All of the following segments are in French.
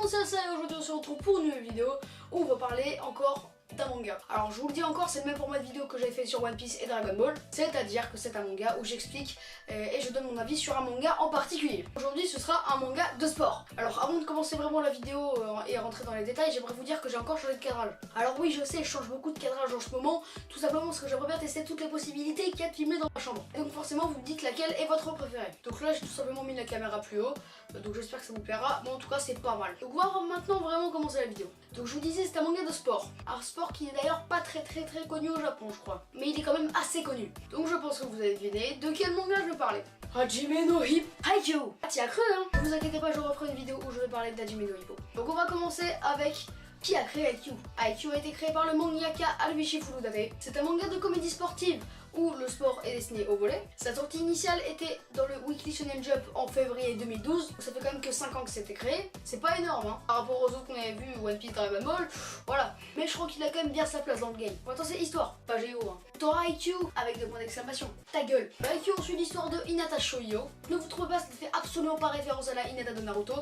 monde, c'est ça et aujourd'hui on se retrouve pour une nouvelle vidéo où on va parler encore d'un manga. Alors je vous le dis encore, c'est le même format de vidéo que j'avais fait sur One Piece et Dragon Ball, c'est-à-dire que c'est un manga où j'explique et je donne mon avis sur un manga en particulier. Aujourd'hui ce sera un manga de sport. Alors avant de commencer vraiment la vidéo et rentrer dans les détails, j'aimerais vous dire que j'ai encore changé de cadrage. Alors oui, je sais, je change beaucoup de cadrage en ce moment, tout simplement parce que j'aimerais bien tester toutes les possibilités qu'il y a de filmer dans ma chambre. Et donc forcément vous me dites laquelle est votre préférée. Donc là j'ai tout simplement mis la caméra plus haut, donc j'espère que ça vous plaira, mais en tout cas c'est pas mal. Donc on va maintenant vraiment commencer la vidéo. Donc je vous disais, c'est un manga de sport. Un sport qui est d'ailleurs pas très connu au Japon je crois, mais il est quand même assez connu. Donc je pense que vous avez deviné de quel manga je veux parler. Hajime no Ippo Haikyuu. Ah, t'y as cru hein. Ne vous inquiétez pas, je referai une vidéo où je vais parler d'Hajime no Ippo. Donc on va commencer avec qui a créé Haikyuu. Haikyuu a été créé par le mangaka Haruichi Furudate. C'est un manga de comédie sportive où le sport est destiné au volley. Sa sortie initiale était dans le Weekly Shonen Jump en février 2012, donc ça fait quand même que 5 ans que c'était créé. C'est pas énorme hein, par rapport aux autres qu'on avait vu, One Piece, Dragon Ball, voilà. Mais je crois qu'il a quand même bien sa place dans le game. Maintenant c'est histoire, pas géo hein. T'auras Haikyuu avec des points d'exclamation. Ta gueule. Haikyuu, on suit l'histoire de Hinata Shoyo. Ne vous trouvez pas, ça ne fait absolument pas référence à la Hinata de Naruto.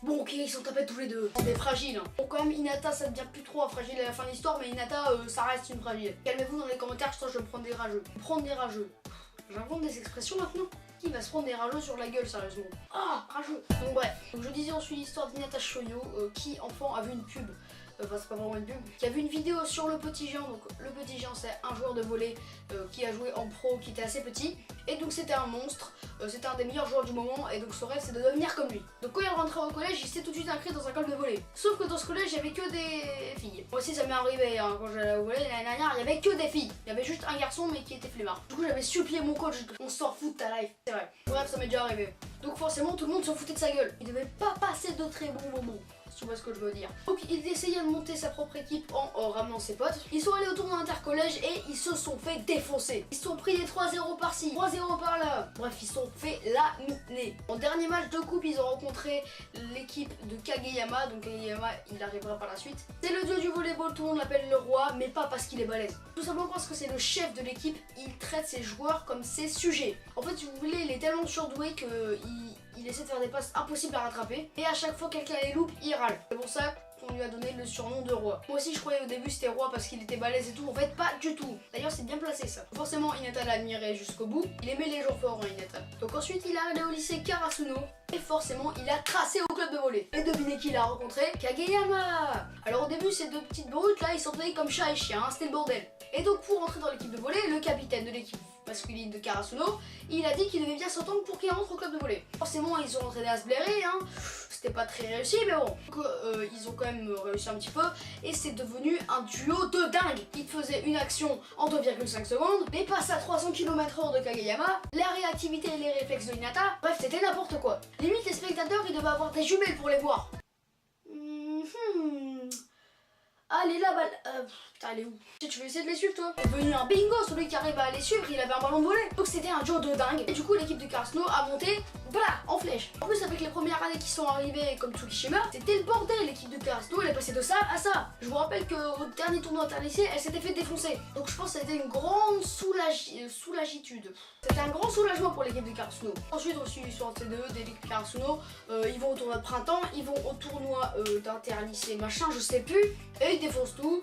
Bon ok, ils sont tapés tous les deux, on est fragiles hein. Bon quand même Hinata ça devient plus trop fragile à la fin de l'histoire, mais Hinata ça reste une fragile. Calmez-vous dans les commentaires, je vais me prendre des rageux. Prendre des rageux. J'invente des expressions maintenant. Qui va se prendre des rageux sur la gueule sérieusement? Ah, rageux. Donc bref, donc je disais on suit l'histoire d'Hinata Shoyo qui enfant a vu une pub. Enfin c'est pas vraiment une pub, qui a vu une vidéo sur le petit géant. Donc le petit géant c'est un joueur de volley qui a joué en pro, qui était assez petit. Et donc c'était un monstre, c'était un des meilleurs joueurs du moment. Et donc son rêve c'est de devenir comme lui. Donc quand il rentrait au collège, il s'est tout de suite inscrit dans un club de volley. Sauf que dans ce collège il y avait que des filles. Moi aussi ça m'est arrivé hein, quand j'allais au volley l'année dernière, il y avait que des filles. Il y avait juste un garçon mais qui était flemmard. Du coup j'avais supplié mon coach, on s'en fout de ta life. C'est vrai. Bref ça m'est déjà arrivé. Donc forcément tout le monde s'en foutait de sa gueule. Il devait pas passer de très bons moments. Tu vois ce que je veux dire. Donc il essayait de monter sa propre équipe en ramenant ses potes. Ils sont allés au tournoi intercollège et ils se sont fait défoncer. Ils se sont pris des 3-0 par-ci, 3-0 par-là. Bref, ils se sont fait laminer. En dernier match de coupe, ils ont rencontré l'équipe de Kageyama. Donc Kageyama, il arrivera par la suite. C'est le dieu du volleyball, tout le monde l'appelle le roi, mais pas parce qu'il est balèze. Tout simplement parce que c'est le chef de l'équipe. Il traite ses joueurs comme ses sujets. En fait, si vous voulez, il est tellement surdoué que il essaie de faire des passes impossibles à rattraper. Et à chaque fois quelqu'un les loupe, il râle. C'est pour ça qu'on lui a donné le surnom de roi. Moi aussi je croyais au début c'était roi parce qu'il était balèze et tout. En fait pas du tout. D'ailleurs c'est bien placé ça. Forcément Hinata l'a admiré jusqu'au bout. Il aimait les gens forts hein, Hinata. Donc ensuite il est allé au lycée Karasuno. Et forcément il a tracé au club de volley. Et devinez qui il a rencontré? Kageyama. Alors au début ces deux petites brutes là ils s'entendaient comme chat et chien hein, c'était le bordel. Et donc pour entrer dans l'équipe de volley, le capitaine de l'équipe masculine de Karasuno, il a dit qu'il devait bien s'entendre pour qu'il rentre au club de volley. Forcément ils ont entraîné à se blairer hein. C'était pas très réussi mais bon. Donc, ils ont quand même réussi un petit peu et c'est devenu un duo de dingue. Il faisait une action en 2,5 secondes, mais passe à 300 km/h de Kageyama, la réactivité et les réflexes de Hinata, bref c'était n'importe quoi. Limite les spectateurs ils devaient avoir des jumelles pour les voir. Allez là, putain, elle est où? Tu veux essayer de les suivre toi? C'est devenu un bingo, celui qui arrive à les suivre, il avait un ballon de volley. Donc c'était un duo de dingue. Et du coup l'équipe de Karasuno a monté, voilà, en flèche. En plus avec les premières années qui sont arrivées comme Tsukishima, c'était le bordel. L'équipe de Karasuno elle est passée de ça à ça. Je vous rappelle qu'au dernier tournoi interlycée, elle s'était fait défoncer. Donc je pense que ça a été une grande soulagitude. C'était un grand soulagement pour l'équipe de Karasuno. Ensuite on suit l'histoire de ces deux, de l'équipe Karasuno. Ils vont au tournoi de printemps, ils vont au tournoi d'interlycée machin, je sais plus. Et ils défoncent tout.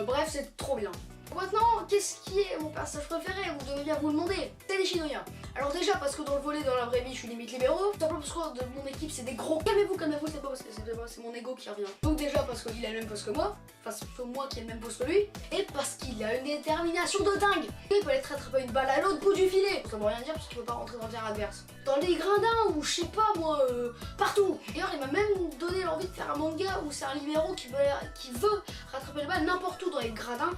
Bref, c'est trop bien. Maintenant, qu'est-ce qui est mon personnage préféré? Vous devez bien vous le demander. C'est Nishinoya. Alors déjà parce que dans le volley, dans la vraie vie, je suis limite libéraux. Tout simplement parce que de mon équipe, c'est des gros. Calmez-vous, c'est pas parce que c'est mon ego qui revient. Donc déjà parce qu'il a le même poste que moi. Enfin, c'est plutôt moi qui ai le même poste que lui. Et parce qu'il a une détermination de dingue. Il peut aller attraper une balle à l'autre bout du filet. Ça veut rien dire parce qu'il peut pas rentrer dans le terrain adverse. Dans les gradins ou je sais pas moi, partout. D'ailleurs, il m'a même donné l'envie de faire un manga où c'est un libéraux qui veut rattraper le balle n'importe où dans les gradins,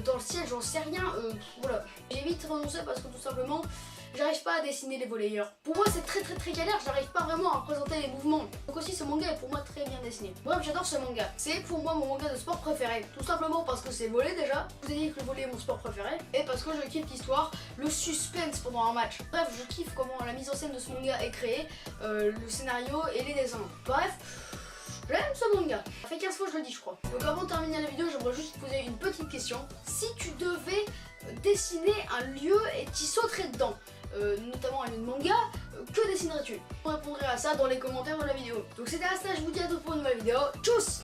dans le ciel, j'en sais rien. Voilà. J'ai vite renoncé parce que tout simplement j'arrive pas à dessiner les volleyeurs. Pour moi c'est très galère, j'arrive pas vraiment à représenter les mouvements. Donc aussi ce manga est pour moi très bien dessiné. Bref, j'adore ce manga. C'est pour moi mon manga de sport préféré. Tout simplement parce que c'est volley déjà. Je vous ai dit que le volley est mon sport préféré. Et parce que je kiffe l'histoire, le suspense pendant un match. Bref, je kiffe comment la mise en scène de ce manga est créée, le scénario et les dessins. Bref, j'aime ce manga. Ça fait 15 fois que je le dis je crois. Donc avant de terminer la vidéo, j'aimerais juste te poser une petite question. Si tu devais dessiner un lieu et t'y sauterais dedans, notamment un lieu de manga, que dessinerais-tu? Je répondrai à ça dans les commentaires de la vidéo. Donc c'était à ça, je vous dis à tous pour une nouvelle vidéo. Tchuss!